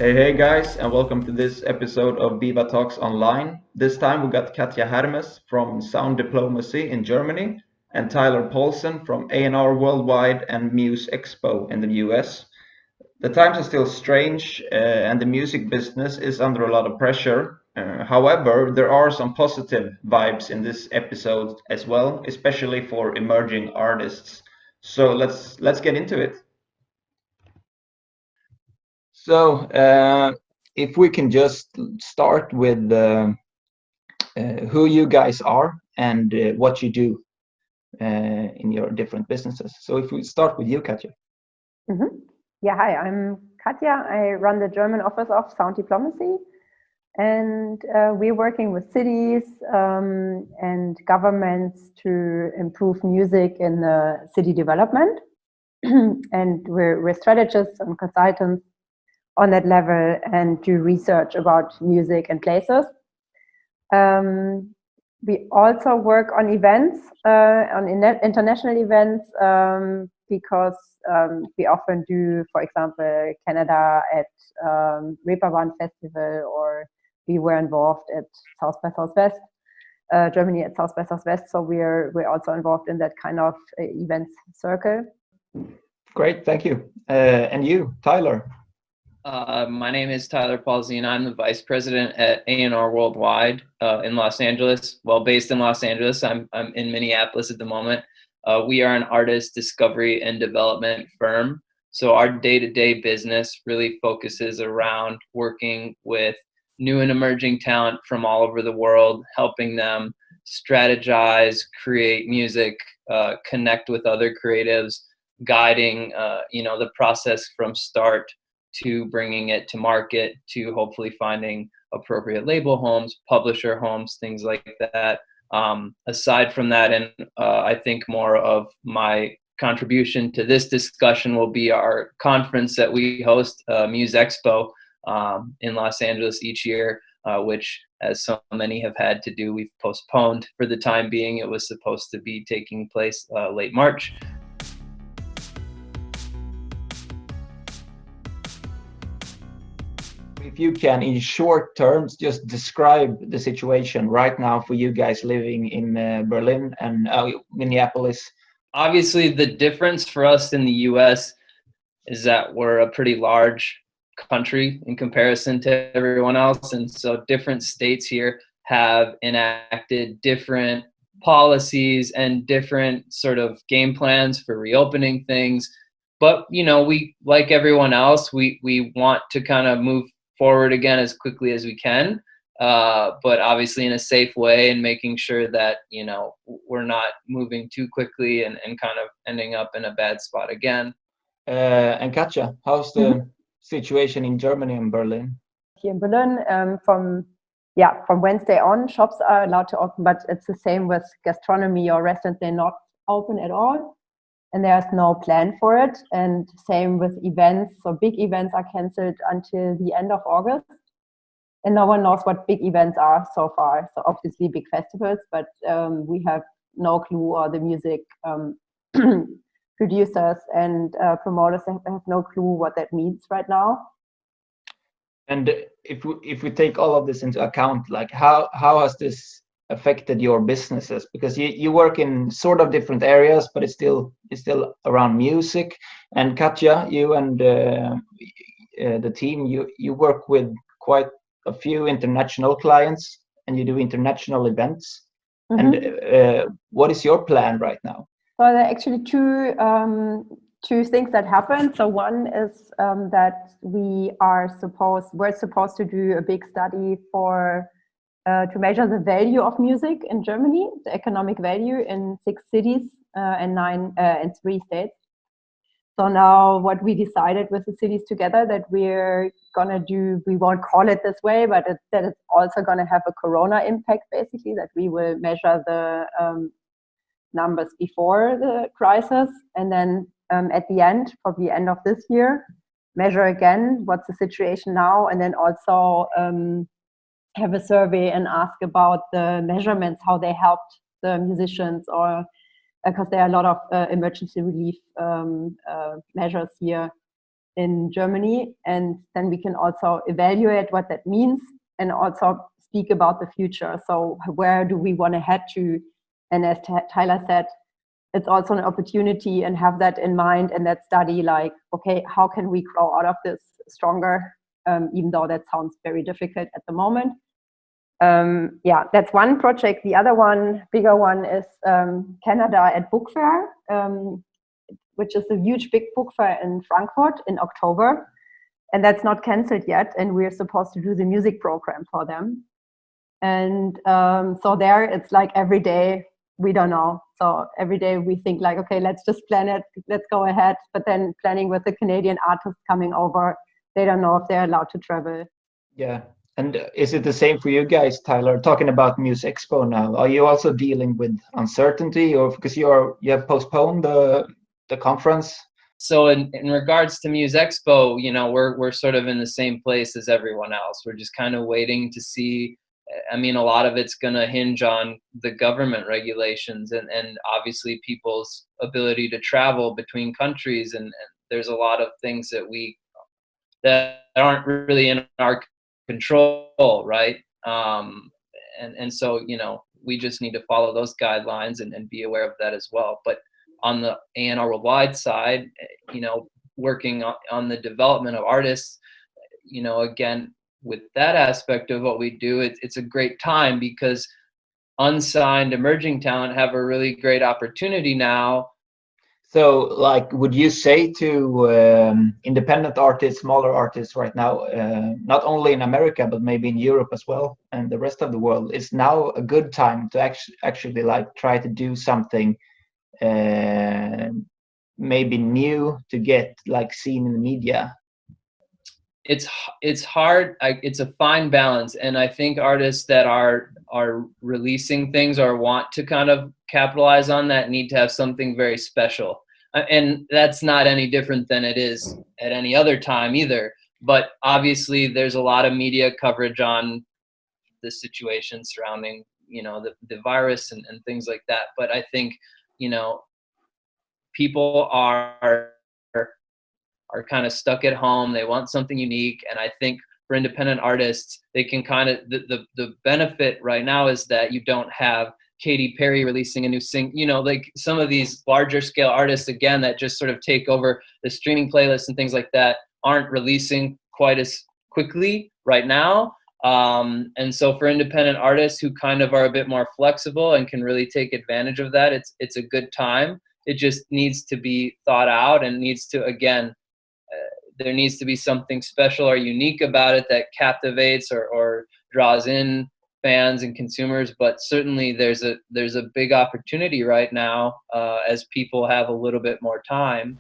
Hey guys, and welcome to this episode of Viva Talks Online. This time we got Katja Hermes from Sound Diplomacy in Germany and Tyler Polzin from a&R Worldwide and Musexpo in the US. The times are still strange, and the music business is under a lot of pressure. However, there are some positive vibes in this episode as well, especially for emerging artists. So let's get into it. So, if we can just start with who you guys are and what you do in your different businesses. So, if we start with you, Katja. Mm-hmm. Yeah, hi, I'm Katja. I run the German office of Sound Diplomacy, and we're working with cities and governments to improve music in city development. And we're strategists and consultants on that level and do research about music and places. We also work on events, on international events, because we often do, for example, Canada at Reeperbahn Festival, or we were involved at South by Southwest, Germany at South by Southwest. So we're also involved in that kind of events circle. Great, thank you. And you, Tyler. My name is Tyler Polzin. I'm the vice president at a&r Worldwide in Los Angeles. Well, based in Los Angeles, I'm in Minneapolis at the moment. We are an artist discovery and development firm. So our day-to-day business really focuses around working with new and emerging talent from all over the world, helping them strategize, create music, connect with other creatives, guiding the process from start to bringing it to market, to hopefully finding appropriate label homes, publisher homes, things like that. Aside from that, and I think more of my contribution to this discussion will be our conference that we host, Musexpo, in Los Angeles each year, which, as so many have had to do, we've postponed for the time being. It was supposed to be taking place late March. If you can, in short terms, just describe the situation right now for you guys living in Berlin and Minneapolis. Obviously, the difference for us in the US is that we're a pretty large country in comparison to everyone else. And so different states here have enacted different policies and different sort of game plans for reopening things. But, we, like everyone else, we want to kind of move forward again as quickly as we can, but obviously in a safe way, and making sure that we're not moving too quickly and kind of ending up in a bad spot again. And Katja, how's the situation in Germany and Berlin? Here in Berlin, from Wednesday on, shops are allowed to open, but it's the same with gastronomy or restaurants. They're not open at all, and there's no plan for it. And same with events. So big events are cancelled until the end of August. And no one knows what big events are so far. So obviously big festivals, but we have no clue, or the music producers and promoters have no clue what that means right now. And if we take all of this into account, like how has this affected your businesses? Because you work in sort of different areas, but it's still around music. And Katja, you and the team, you work with quite a few international clients, and you do international events. And what is your plan right now? So there are actually two things that happen. So one is that we're supposed to do a big study to measure the value of music in Germany, the economic value in 6 cities and 3 states. So now what we decided with the cities together that we're gonna do, we won't call it this way, but that it's also gonna have a corona impact, basically, that we will measure the numbers before the crisis, and then at the end, probably end of this year, measure again what's the situation now, and then also have a survey and ask about the measurements, how they helped the musicians, or because there are a lot of emergency relief measures here in Germany, and then we can also evaluate what that means and also speak about the future. So where do we want to head to? And as Tyler said, it's also an opportunity, and have that in mind and that study, like, okay, how can we grow out of this stronger, even though that sounds very difficult at the moment. Yeah, that's one project. The other one, bigger one, is Canada at Book Fair, which is a huge big book fair in Frankfurt in October. And that's not cancelled yet. And we're supposed to do the music program for them. And so there, it's like every day, we don't know. So every day we think like, okay, let's just plan it, let's go ahead. But then planning with the Canadian artists coming over, they don't know if they're allowed to travel. Yeah. And is it the same for you guys, Tyler? Talking about Musexpo now, are you also dealing with uncertainty, or because you have postponed the conference? So in regards to Musexpo, you know, we're sort of in the same place as everyone else. We're just kind of waiting to see. I mean, a lot of it's going to hinge on the government regulations and obviously people's ability to travel between countries. And there's a lot of things that aren't really in our control, right? And so, you know, we just need to follow those guidelines and be aware of that as well. But on the a&r worldwide side, you know, working on the development of artists, you know, again, with that aspect of what we do, it's a great time because unsigned emerging talent have a really great opportunity now. So, like, would you say to independent artists, smaller artists right now, not only in America, but maybe in Europe as well, and the rest of the world, it's now a good time to actually like try to do something maybe new to get like seen in the media? It's hard. It's a fine balance, and I think artists that are releasing things or want to kind of capitalize on that need to have something very special, and that's not any different than it is at any other time either. But obviously, there's a lot of media coverage on the situation surrounding, you know, the virus and things like that. But I think, you know, people are kind of stuck at home. They want something unique. And I think for independent artists, they can kind of, the benefit right now is that you don't have Katy Perry releasing a new you know, like some of these larger scale artists, again, that just sort of take over the streaming playlists and things like that aren't releasing quite as quickly right now. And so for independent artists who kind of are a bit more flexible and can really take advantage of that, it's a good time. It just needs to be thought out and needs to, again, there needs to be something special or unique about it that captivates or draws in fans and consumers. But certainly there's a big opportunity right now as people have a little bit more time.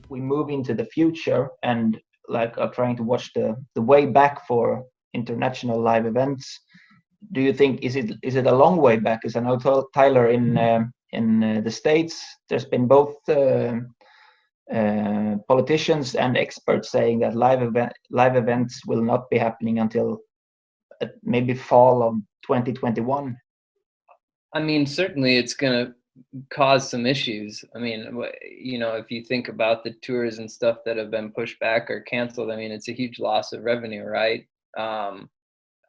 We move into the future and like are trying to watch the way back for international live events. Do you think is it a long way back? Because I know Tyler in the States, there's been both politicians and experts saying that live events will not be happening until maybe fall of 2021. I mean, certainly it's going to cause some issues. I mean, you know, if you think about the tours and stuff that have been pushed back or canceled, I mean, it's a huge loss of revenue, right?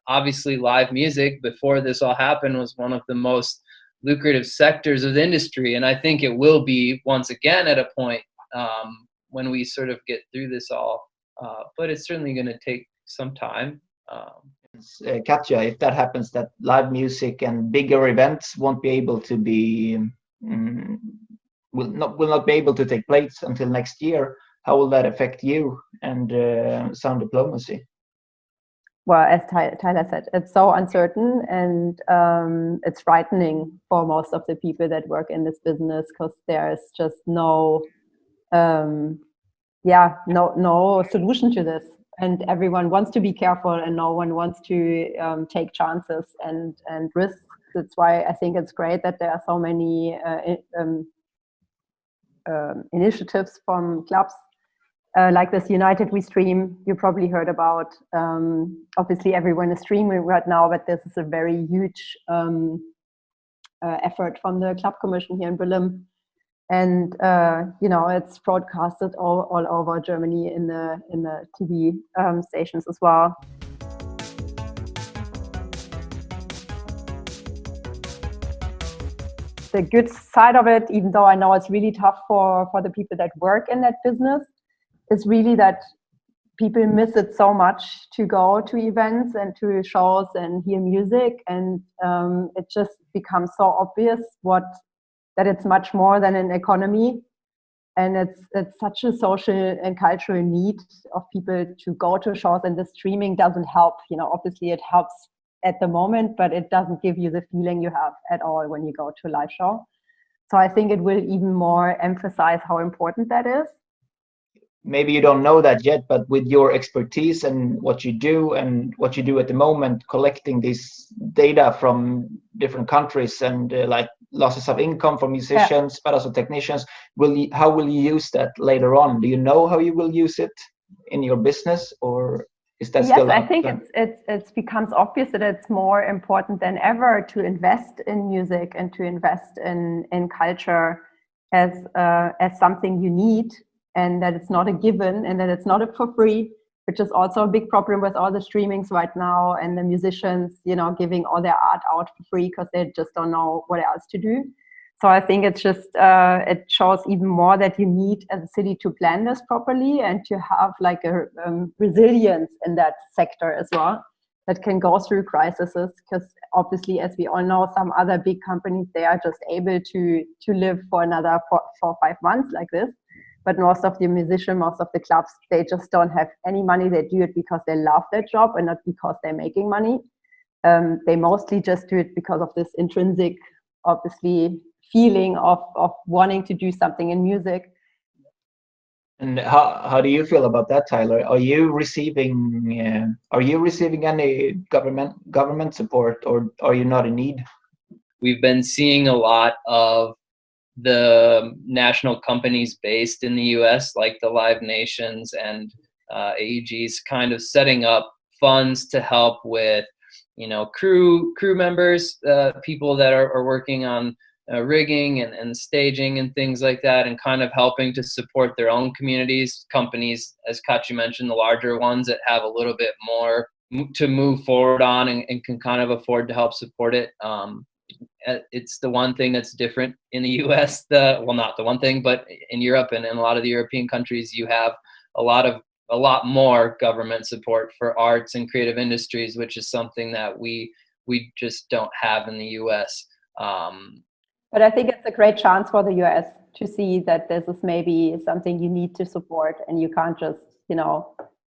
Obviously, live music before this all happened was one of the most lucrative sectors of the industry, and I think it will be once again at a point when we sort of get through this all. But it's certainly going to take some time. Katja, if that happens, that live music and bigger events won't be able to be will not be able to take place until next year, how will that affect you and sound diplomacy? Well, as Tyler said, it's so uncertain, and it's frightening for most of the people that work in this business, because there's just no solution to this, and everyone wants to be careful, and no one wants to take chances and risks. That's why I think it's great that there are so many initiatives from clubs. Like this United We Stream, you probably heard about. Obviously, everyone is streaming right now, but this is a very huge effort from the Club Commission here in Berlin. And it's broadcasted all over Germany in the TV stations as well. The good side of it, even though I know it's really tough for the people that work in that business, is really that people miss it so much to go to events and to shows and hear music, and it just becomes so obvious that it's much more than an economy, and it's such a social and cultural need of people to go to shows, and the streaming doesn't help. Obviously it helps at the moment, but it doesn't give you the feeling you have at all when you go to a live show. So I think it will even more emphasize how important that is. Maybe you don't know that yet, but with your expertise and what you do at the moment, collecting this data from different countries and like losses of income for musicians, but also technicians, how will you use that later on? Do you know how you will use it in your business, or is that still? Yes, I think it becomes obvious that it's more important than ever to invest in music and to invest in culture as something you need, and that it's not a given, and that it's not for free, which is also a big problem with all the streamings right now, and the musicians, giving all their art out for free because they just don't know what else to do. So I think it's just, it shows even more that you need as a city to plan this properly and to have like a resilience in that sector as well, that can go through crises, because obviously, as we all know, some other big companies, they are just able to live for another 4 or 5 months like this. But most of the musicians, most of the clubs, they just don't have any money. They do it because they love their job and not because they're making money. They mostly just do it because of this intrinsic, obviously, feeling of wanting to do something in music. And how do you feel about that, Tyler? Are you receiving any government support, or are you not in need? We've been seeing a lot of the national companies based in the US, like the Live Nations and AEGs, kind of setting up funds to help with, crew members, people that are working on rigging and staging and things like that, and kind of helping to support their own communities. Companies, as Katja mentioned, the larger ones that have a little bit more to move forward on and can kind of afford to help support it. It's the one thing that's different in the US, not the one thing, but in Europe and in a lot of the European countries, you have a lot more government support for arts and creative industries, which is something that we just don't have in the US. But I think it's a great chance for the US to see that this is maybe something you need to support, and you can't just,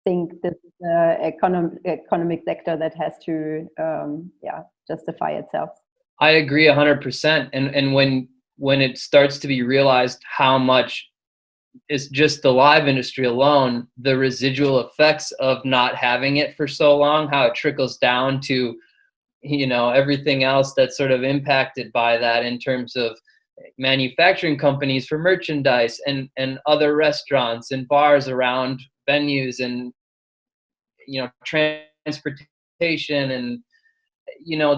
think this is the economic sector that has to justify itself. I agree 100%. And when it starts to be realized how much is just the live industry alone, the residual effects of not having it for so long, how it trickles down to, everything else that's sort of impacted by that in terms of manufacturing companies for merchandise and other restaurants and bars around venues and, transportation and,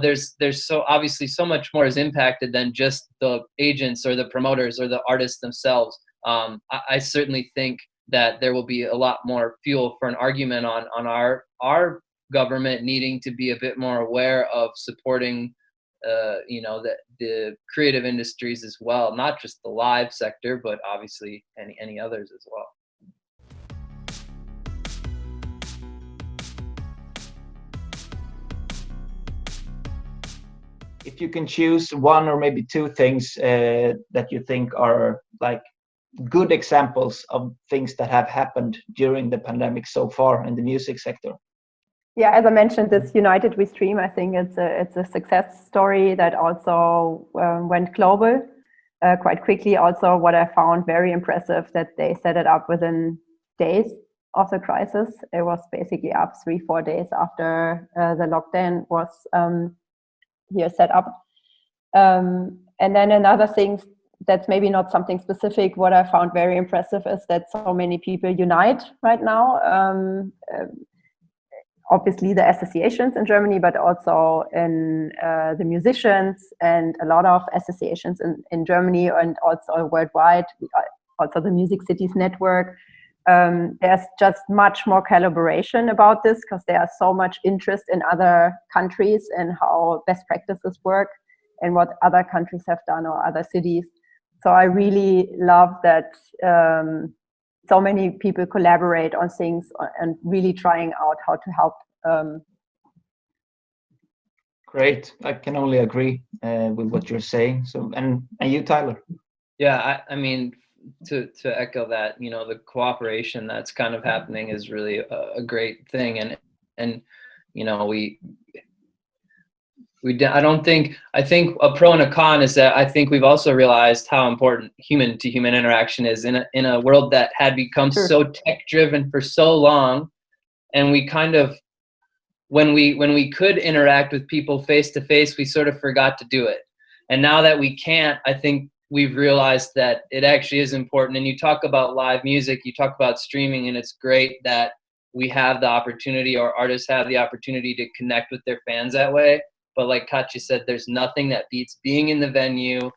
there's so obviously so much more is impacted than just the agents or the promoters or the artists themselves. I certainly think that there will be a lot more fuel for an argument on our government needing to be a bit more aware of supporting, the creative industries as well, not just the live sector, but obviously any others as well. If you can choose one or maybe two things that you think are like good examples of things that have happened during the pandemic so far in the music sector. Yeah, as I mentioned, this United We Stream, I think it's a success story that also went global quite quickly. Also, what I found very impressive, that they set it up within days of the crisis. It was basically up 3-4 days after the lockdown was here set up. And then another thing that's maybe not something specific, what I found very impressive is that so many people unite right now. obviously the associations in Germany, but also in the musicians and a lot of associations in Germany and also worldwide, also the Music Cities Network. There's just much more collaboration about this because there's so much interest in other countries and how best practices work and what other countries have done or other cities. So I really love that so many people collaborate on things and really trying out how to help. Great. I can only agree with what you're saying. So, and you, Tyler? Yeah, I mean, to echo that, you know, the cooperation that's kind of happening is really a great thing, and you know, I think a pro and a con is that I think we've also realized how important human to human interaction is in a world that had become so tech driven for so long, and we kind of, when we could interact with people face to face, we sort of forgot to do it. And now that we can't, I think we've realized that it actually is important. And you talk about live music, you talk about streaming, and it's great that we have the opportunity, or artists have the opportunity, to connect with their fans that way. But like Katja said, there's nothing that beats being in the venue,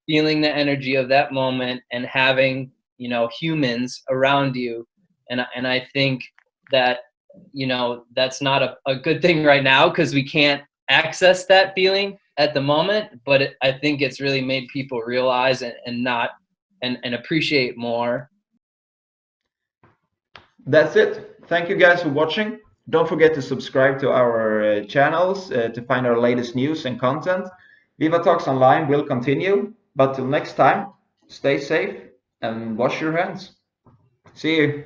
feeling the energy of that moment, and having, you know, humans around you. And I think that, you know, that's not a good thing right now because we can't access that feeling at the moment. But I think it's really made people realize and appreciate more. That's it. Thank you guys for watching. Don't forget to subscribe to our channels to find our latest news and content. Viva Talks Online will continue, but till next time, stay safe and wash your hands. See you.